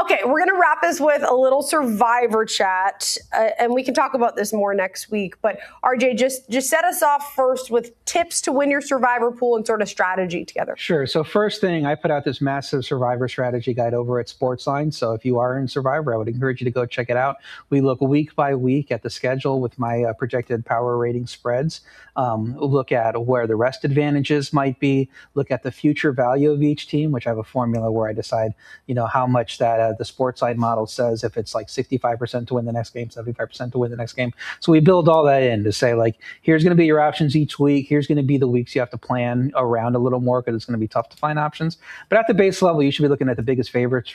Okay, we're going to wrap this with a little survivor chat, and we can talk about this more next week. But RJ, just set us off first with tips to win your survivor pool and sort of strategy together. Sure. So first thing, I put out this massive survivor strategy guide over at SportsLine. So if you are in Survivor, I would encourage you to go check it out. We look week by week at the schedule with my projected power rating spreads. Look at where the rest advantages might be. Look at the future value of each team, which I have a formula where I decide, how much that the SportsLine model says, if it's like 65% to win the next game, 75% to win the next game. So we build all that in to say, like, here's going to be your options each week. Here's going to be the weeks you have to plan around a little more because it's going to be tough to find options. But at the base level, you should be looking at the biggest favorites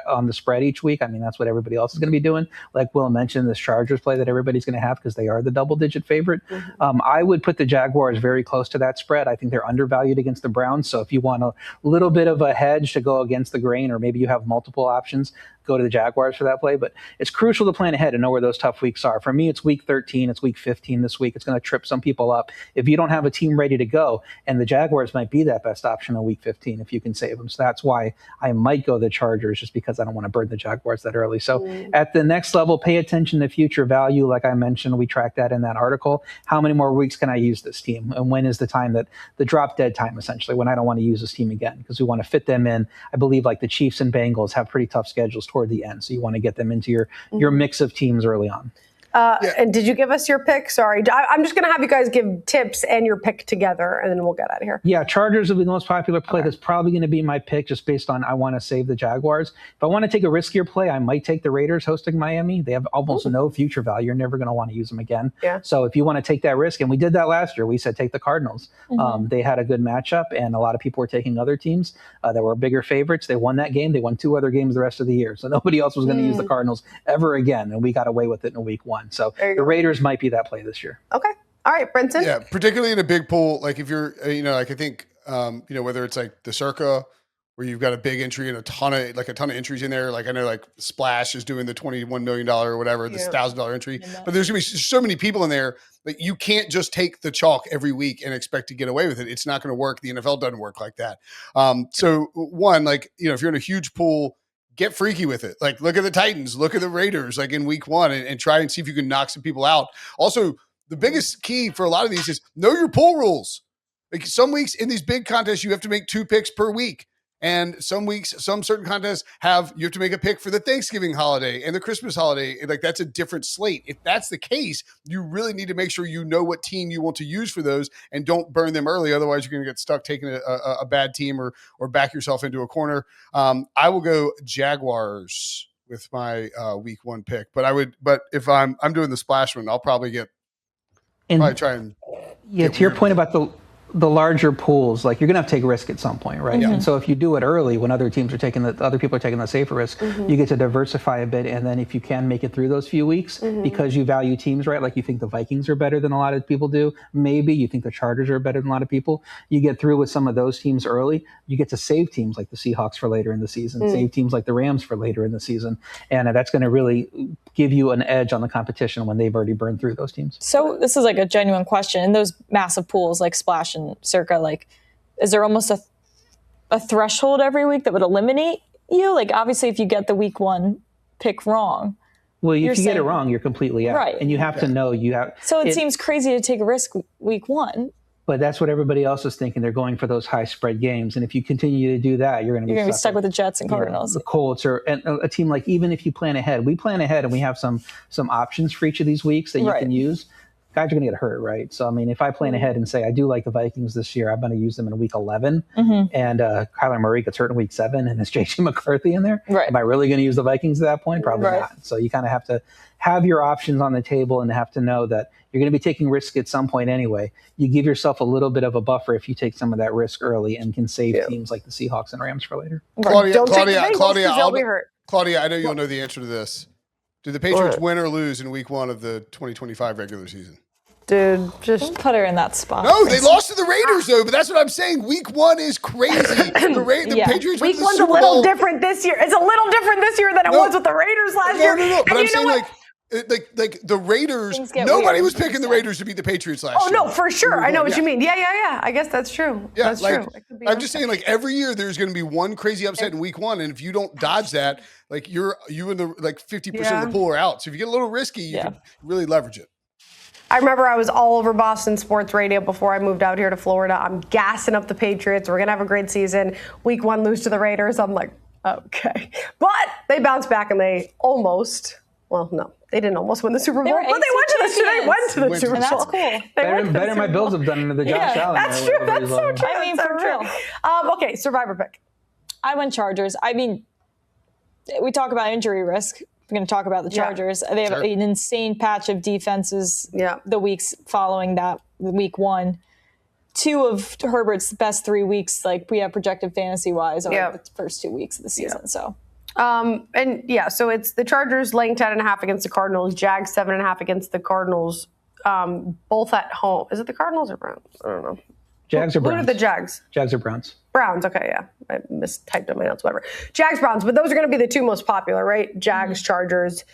on the spread each week. I mean, that's what everybody else is going to be doing. Like Will mentioned, this Chargers play that everybody's going to have because they are the double-digit favorite. Mm-hmm. I would put the Jaguars very close to that spread. I think they're undervalued against the Browns. So if you want a little bit of a hedge to go against the grain, or maybe you have multiple options, go to the Jaguars for that play. But it's crucial to plan ahead and know where those tough weeks are. For me, it's week 13. It's week 15 this week. It's going to trip some people up. If you don't have a team ready to go, and the Jaguars might be that best option in week 15 if you can save them. So that's why I might go the Chargers, just because I don't want to burn the Jaguars that early. So at the next level, pay attention to future value. Like I mentioned, we tracked that in that article. How many more weeks can I use this team? And when is the time that the drop dead time, essentially, when I don't want to use this team again? Because we want to fit them in. I believe like the Chiefs and Bengals have pretty tough schedules toward the end. So you want to get them into your mix of teams early on. And did you give us your pick? Sorry. I'm just going to have you guys give tips and your pick together, and then we'll get out of here. Yeah, Chargers will be the most popular play. Okay. That's probably going to be my pick just based on I want to save the Jaguars. If I want to take a riskier play, I might take the Raiders hosting Miami. They have almost no future value. You're never going to want to use them again. Yeah. So if you want to take that risk, and we did that last year, we said take the Cardinals. Mm-hmm. They had a good matchup, and a lot of people were taking other teams that were bigger favorites. They won that game. They won 2 other games the rest of the year. So nobody else was going to use the Cardinals ever again, and we got away with it in week 1. So the Raiders might be that play this year. Okay. All right, Brinson. Yeah, particularly in a big pool, like if you're, like I think, whether it's like the Circa, where you've got a big entry and a ton of entries in there. Like I know like Splash is doing the $21 million or whatever, this $1,000 entry, but there's gonna be so many people in there that you can't just take the chalk every week and expect to get away with it. It's not going to work. The NFL doesn't work like that. So one, like, if you're in a huge pool, get freaky with it. Like, look at the Titans, look at the Raiders, like in week 1 and try and see if you can knock some people out. Also, the biggest key for a lot of these is know your pool rules. Like some weeks in these big contests, you have to make 2 picks per week. And some weeks, some certain contests you have to make a pick for the Thanksgiving holiday and the Christmas holiday. Like that's a different slate. If that's the case, you really need to make sure you know what team you want to use for those and don't burn them early. Otherwise, you're going to get stuck taking a bad team or back yourself into a corner. I will go Jaguars with my week 1 pick, but if I'm doing the splash one, I'll probably try and to your point about the larger pools, like you're going to have to take a risk at some point, right? Mm-hmm. And so if you do it early, when other people are taking the safer risk, you get to diversify a bit. And then if you can make it through those few weeks because you value teams, right? Like you think the Vikings are better than a lot of people do. Maybe you think the Chargers are better than a lot of people. You get through with some of those teams early. You get to save teams like the Seahawks for later in the season, save teams like the Rams for later in the season. And that's going to really give you an edge on the competition when they've already burned through those teams. So this is like a genuine question. In those massive pools like Splash and Circa, like, is there almost a threshold every week that would eliminate you? Like, obviously, if you get the week 1 pick wrong. Well, if you get it wrong, you're completely out. Right. And you have to know you have. So it seems crazy to take a risk week 1. But that's what everybody else is thinking. They're going for those high spread games. And if you continue to do that, you're going to be stuck with the Jets and Cardinals. The Colts and a team like, even if you plan ahead, we plan ahead and we have some options for each of these weeks that you can use. Guys are going to get hurt, right? So, I mean, if I plan ahead and say I do like the Vikings this year, I'm going to use them in week 11, and Kyler Murray gets hurt in week 7, and there's J.J. McCarthy in there. Right. Am I really going to use the Vikings at that point? Probably not. So you kind of have to have your options on the table and have to know that you're going to be taking risk at some point anyway. You give yourself a little bit of a buffer if you take some of that risk early and can save teams like the Seahawks and Rams for later. Claudia, I know you'll know the answer to this. Do the Patriots win or lose in week 1 of the 2025 regular season? Dude, just put her in that spot. No, they lost to the Raiders, though, but that's what I'm saying. Week 1 is crazy. The Patriots Week 1's a little different this year. It's a little different this year than it was with the Raiders last year. No, but I'm saying, like, Like the Raiders, Things get nobody weird. was picking the Raiders to beat the Patriots last Oh year. no, for sure. I know what Yeah. you mean. Yeah. I guess that's true. Yeah, That's like true. It could be I'm just saying, like every year there's going to be one crazy upset in week one, and if you don't dodge that, like you and the like 50% Yeah. of the pool are out. So if you get a little risky, you can really leverage it. I remember I was all over Boston sports radio before I moved out here to Florida. I'm gassing up the Patriots. We're going to have a great season. Week one, lose to the Raiders. I'm like, okay. But they bounced back and they almost, well, no, they didn't almost win the Super Bowl, were but they went to the Super Bowl. And that's cool. Better my Bills have done under the Josh Allen. That's true. That's so true. I mean, That's for so real. true. Okay, survivor pick. I went Chargers. I mean, we talk about injury risk. We're going to talk about the Chargers. They have an insane patch of defenses the weeks following that, week one. Two of Herbert's best 3 weeks, like we have projected fantasy-wise, are the first 2 weeks of the season. So, so it's the Chargers laying 10.5 against the Cardinals, Jags 7.5 against the Cardinals, both at home. Is it the Cardinals or Browns? I don't know. Jags or Browns? What are the Jags? Jags or Browns? Browns, okay, yeah. I mistyped on my notes, whatever. Jags, Browns, but those are going to be the two most popular, right? Jags, Chargers.